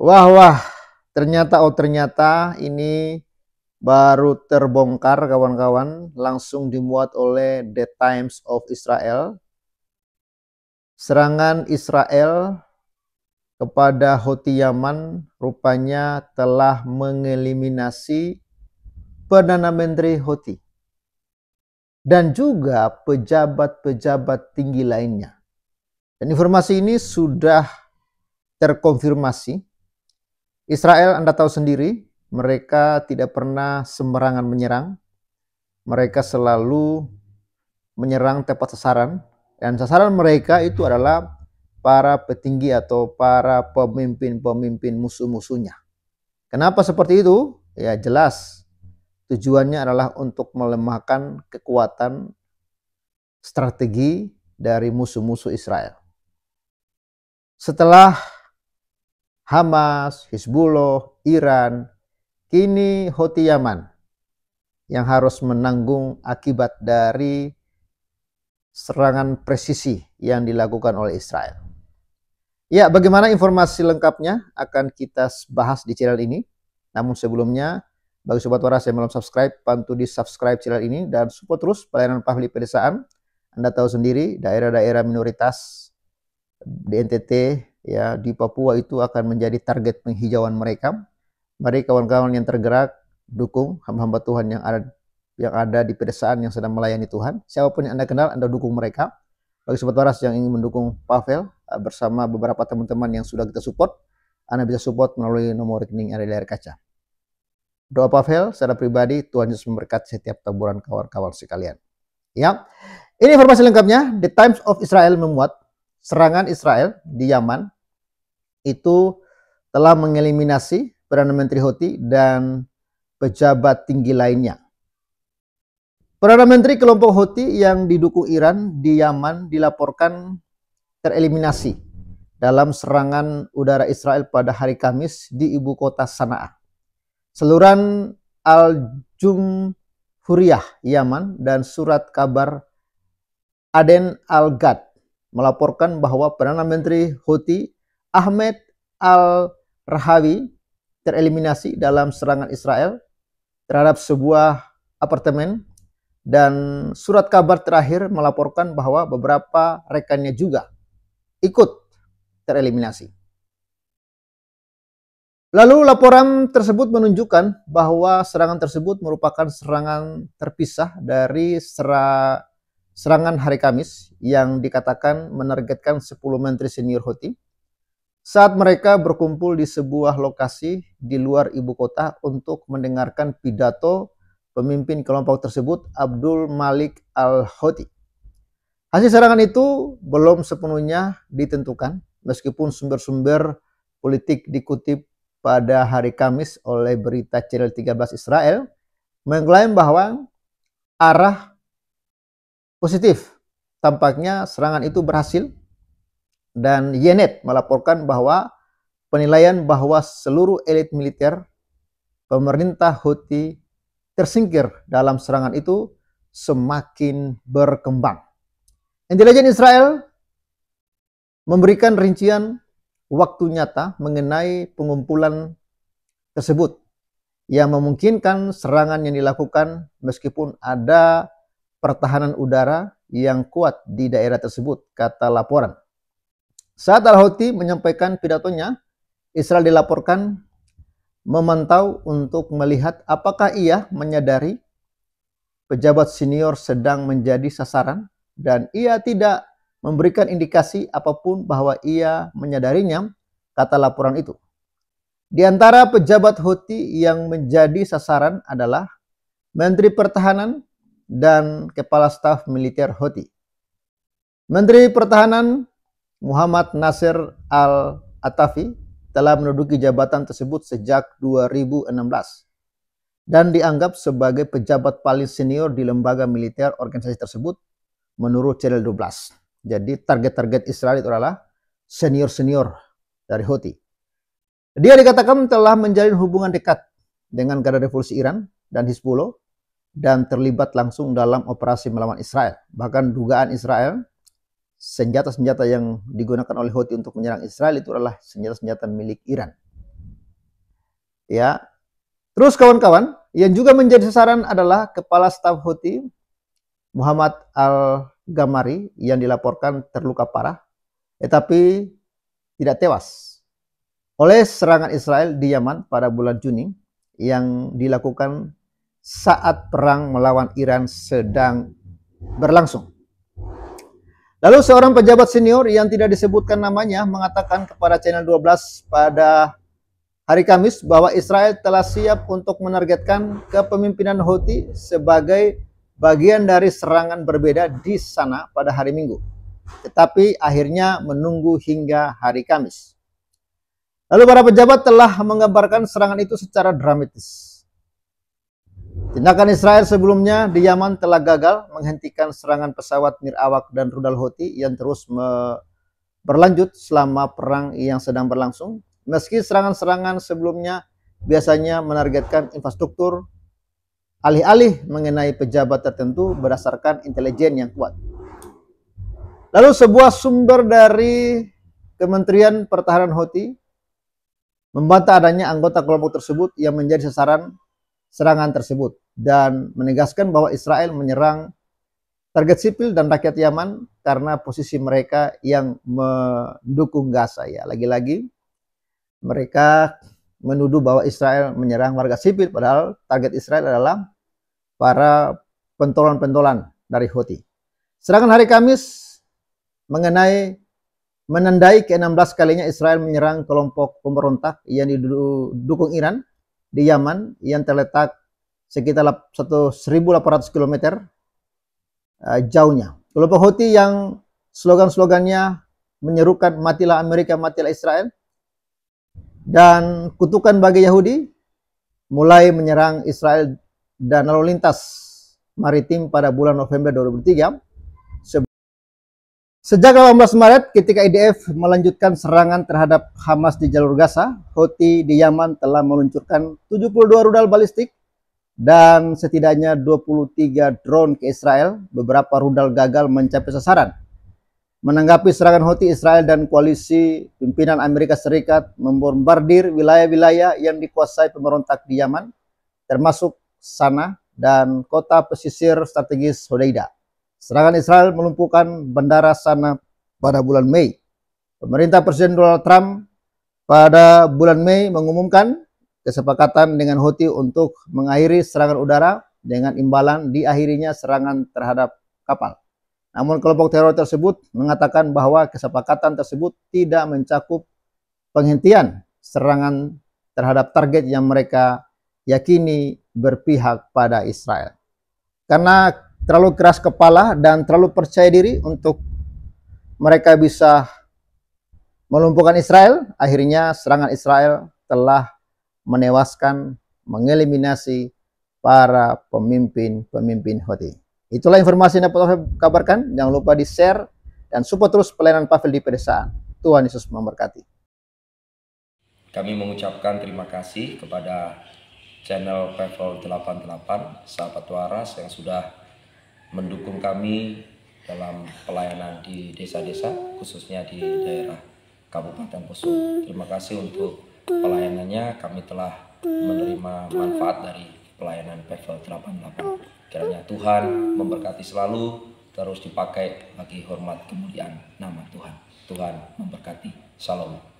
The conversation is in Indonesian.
Wah, wah, ternyata ini baru terbongkar kawan-kawan, langsung dimuat oleh The Times of Israel. Serangan Israel kepada Houthi Yaman rupanya telah mengeliminasi Perdana Menteri Houthi dan juga pejabat-pejabat tinggi lainnya. Dan informasi ini sudah terkonfirmasi. Israel, Anda tahu sendiri, mereka tidak pernah sembarangan menyerang. Mereka selalu menyerang tepat sasaran. Dan sasaran mereka itu adalah para petinggi atau para pemimpin-pemimpin musuh-musuhnya. Kenapa seperti itu? Ya jelas, tujuannya adalah untuk melemahkan kekuatan strategi dari musuh-musuh Israel. Setelah Hamas, Hizbullah, Iran, kini Houthi Yaman yang harus menanggung akibat dari serangan presisi yang dilakukan oleh Israel. Ya, bagaimana informasi lengkapnya akan kita bahas di channel ini. Namun sebelumnya, bagi Sobat Waras yang belum subscribe, bantu di subscribe channel ini dan support terus pelayanan Pahli Pedesaan. Anda tahu sendiri, daerah-daerah minoritas di NTT, ya, di Papua itu akan menjadi target penghijauan mereka. Mari kawan-kawan yang tergerak, dukung hamba-hamba Tuhan yang ada di pedesaan yang sedang melayani Tuhan. Siapapun yang Anda kenal, Anda dukung mereka. Bagi Sobat Waras yang ingin mendukung Pavel bersama beberapa teman-teman yang sudah kita support, Anda bisa support melalui nomor rekening yang ada di layar kaca. Doa Pavel secara pribadi, Tuhan Yesus memberkati setiap taburan kawan-kawan sekalian. Ya, ini informasi lengkapnya. The Times of Israel memuat serangan Israel di Yaman itu telah mengeliminasi Perdana Menteri Houthi dan pejabat tinggi lainnya. Perdana Menteri kelompok Houthi yang didukung Iran di Yaman dilaporkan tereliminasi dalam serangan udara Israel pada hari Kamis di ibu kota Sanaa. Saluran Al-Jumhuriyah Yaman dan surat kabar Aden Al-Gad melaporkan bahwa Perdana Menteri Houthi Ahmed Al-Rahawi tereliminasi dalam serangan Israel terhadap sebuah apartemen, dan surat kabar terakhir melaporkan bahwa beberapa rekannya juga ikut tereliminasi. Lalu laporan tersebut menunjukkan bahwa serangan tersebut merupakan serangan terpisah dari serangan hari Kamis yang dikatakan menargetkan 10 menteri senior Houthi saat mereka berkumpul di sebuah lokasi di luar ibu kota untuk mendengarkan pidato pemimpin kelompok tersebut, Abdul Malik Al-Houthi. Hasil serangan itu belum sepenuhnya ditentukan, meskipun sumber-sumber politik dikutip pada hari Kamis oleh berita Channel 13 Israel mengklaim bahwa arah positif. Tampaknya serangan itu berhasil, dan Ynet melaporkan bahwa penilaian bahwa seluruh elit militer pemerintah Houthi tersingkir dalam serangan itu semakin berkembang. Intelijen Israel memberikan rincian waktu nyata mengenai pengumpulan tersebut yang memungkinkan serangan yang dilakukan meskipun ada pertahanan udara yang kuat di daerah tersebut, kata laporan. Saat Al-Houthi menyampaikan pidatonya, Israel dilaporkan memantau untuk melihat apakah ia menyadari pejabat senior sedang menjadi sasaran, dan ia tidak memberikan indikasi apapun bahwa ia menyadarinya, kata laporan itu. Di antara pejabat Houthi yang menjadi sasaran adalah Menteri Pertahanan dan Kepala Staf Militer Houthi. Menteri Pertahanan Muhammad Nasir Al-Atafi telah menduduki jabatan tersebut sejak 2016 dan dianggap sebagai pejabat paling senior di lembaga militer organisasi tersebut menurut Channel 12. Jadi target-target Israel itu adalah senior-senior dari Houthi. Dia dikatakan telah menjalin hubungan dekat dengan Garda Revolusi Iran dan Hizbullah dan terlibat langsung dalam operasi melawan Israel. Bahkan dugaan Israel, senjata-senjata yang digunakan oleh Houthi untuk menyerang Israel itu adalah senjata-senjata milik Iran. Ya. Terus kawan-kawan, yang juga menjadi sasaran adalah Kepala Staf Houthi Muhammad Al-Gamari yang dilaporkan terluka parah, tetapi tidak tewas oleh serangan Israel di Yaman pada bulan Juni yang dilakukan saat perang melawan Iran sedang berlangsung. Lalu seorang pejabat senior yang tidak disebutkan namanya mengatakan kepada Channel 12 pada hari Kamis bahwa Israel telah siap untuk menargetkan kepemimpinan Houthi sebagai bagian dari serangan berbeda di sana pada hari Minggu, tetapi akhirnya menunggu hingga hari Kamis. Lalu para pejabat telah menggambarkan serangan itu secara dramatis. Tindakan Israel sebelumnya di Yaman telah gagal menghentikan serangan pesawat nirawak dan rudal Houthi yang terus berlanjut selama perang yang sedang berlangsung. Meski serangan-serangan sebelumnya biasanya menargetkan infrastruktur, alih-alih mengenai pejabat tertentu berdasarkan intelijen yang kuat. Lalu sebuah sumber dari Kementerian Pertahanan Houthi membantah adanya anggota kelompok tersebut yang menjadi sasaran serangan tersebut dan menegaskan bahwa Israel menyerang target sipil dan rakyat Yaman karena posisi mereka yang mendukung Gaza. Ya, lagi-lagi mereka menuduh bahwa Israel menyerang warga sipil, padahal target Israel adalah para pentolan-pentolan dari Houthi. Serangan hari Kamis menandai ke-16 kalinya Israel menyerang kelompok pemberontak yang didukung Iran di Yaman yang terletak sekitar 1.800 km jauhnya. Kelompok Houthi yang slogan-slogannya menyerukan matilah Amerika, matilah Israel, dan kutukan bagi Yahudi mulai menyerang Israel dan lalu lintas maritim pada bulan November 2003. Sejak 18 Maret ketika IDF melanjutkan serangan terhadap Hamas di jalur Gaza, Houthi di Yaman telah meluncurkan 72 rudal balistik dan setidaknya 23 drone ke Israel. Beberapa rudal gagal mencapai sasaran. Menanggapi serangan Houthi, Israel dan koalisi pimpinan Amerika Serikat membombardir wilayah-wilayah yang dikuasai pemberontak di Yaman, termasuk Sana dan kota pesisir strategis Hodeidah. Serangan Israel melumpuhkan bandara Sana pada bulan Mei. Pemerintah Presiden Donald Trump pada bulan Mei mengumumkan kesepakatan dengan Houthi untuk mengakhiri serangan udara dengan imbalan diakhirinya serangan terhadap kapal. Namun kelompok teror tersebut mengatakan bahwa kesepakatan tersebut tidak mencakup penghentian serangan terhadap target yang mereka yakini berpihak pada Israel. Karena terlalu keras kepala dan terlalu percaya diri untuk mereka bisa melumpuhkan Israel, akhirnya serangan Israel telah menewaskan, mengeliminasi para pemimpin Houthi. Itulah informasi yang dapat saya kabarkan. Jangan lupa di-share dan support terus pelayanan Pavel di pedesaan. Tuhan Yesus memberkati. Kami mengucapkan terima kasih kepada channel Pavel 88, sahabat waras yang sudah mendukung kami dalam pelayanan di desa-desa, khususnya di daerah Kabupaten Poso. Terima kasih untuk pelayanannya. Kami telah menerima manfaat dari pelayanan Pavel 88. Kiranya Tuhan memberkati selalu, terus dipakai bagi hormat kemuliaan nama Tuhan. Tuhan memberkati. Shalom.